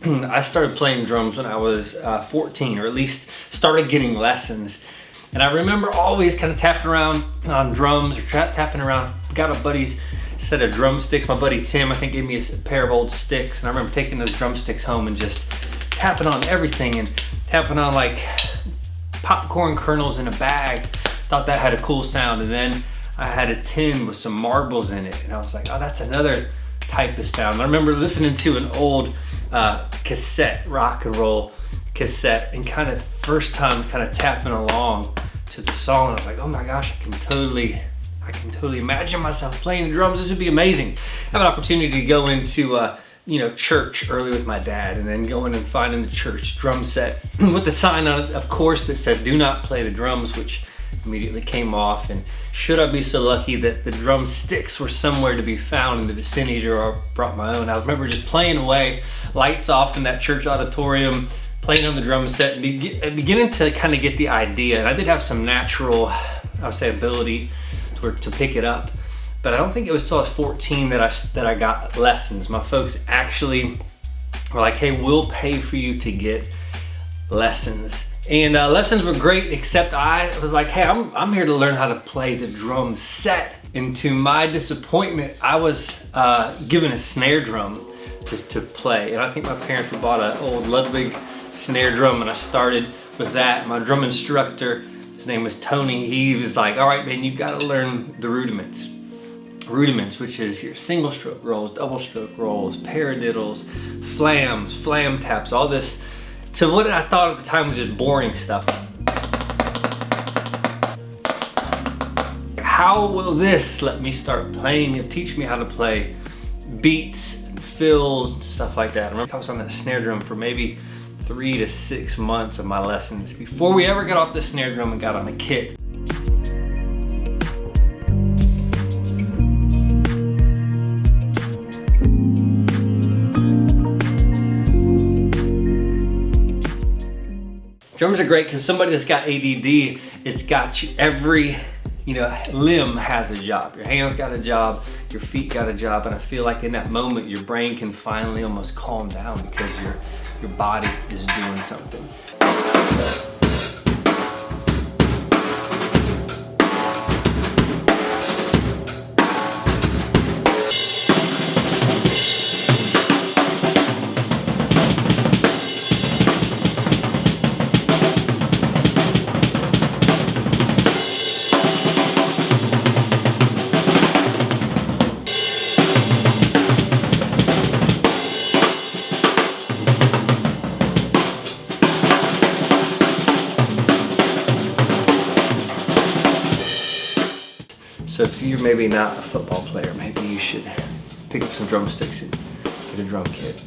I started playing drums when I was 14, or at least started getting lessons. And I remember always kind of tapping around on drums or tapping around. Got a buddy's set of drumsticks. My buddy Tim, I think, gave me a pair of old sticks. And I remember taking those drumsticks home and just tapping on everything and tapping on like popcorn kernels in a bag. Thought that had a cool sound. And then I had a tin with some marbles in it. And I was like, oh, that's another type of sound. I remember listening to an old cassette, rock and roll cassette, and kind of first time kind of tapping along to the song. I was like, oh my gosh, I can totally imagine myself playing the drums. This would be amazing. I have an opportunity to go into church early with my dad, and then going and finding the church drum set with the sign on it, of course, that said "Do not play the drums," which immediately came off. And should I be so lucky that the drumsticks were somewhere to be found in the vicinity, or I brought my own, I remember just playing away, lights off in that church auditorium, playing on the drum set, and beginning to kind of get the idea. And I did have some natural, I would say, ability to pick it up, but I don't think it was till I was 14 that I got lessons. My folks actually were like, hey, we'll pay for you to get lessons. And lessons were great, except I was like, hey, I'm here to learn how to play the drum set. And to my disappointment, I was given a snare drum to play. And I think my parents bought an old Ludwig snare drum, and I started with that. My drum instructor, his name was Tony, he was like, all right, man, you've got to learn the rudiments. Rudiments, which is your single stroke rolls, double stroke rolls, paradiddles, flams, flam taps, all this. To what I thought at the time was just boring stuff. How will this let me start playing and teach me how to play beats and fills and stuff like that? I remember I was on that snare drum for maybe 3 to 6 months of my lessons before we ever got off the snare drum and got on a kit. Drums are great because somebody that's got ADD, it's got you, every limb has a job. Your hands got a job, your feet got a job, and I feel like in that moment your brain can finally almost calm down because your body is doing something. So if you're maybe not a football player, maybe you should pick up some drumsticks and get a drum kit.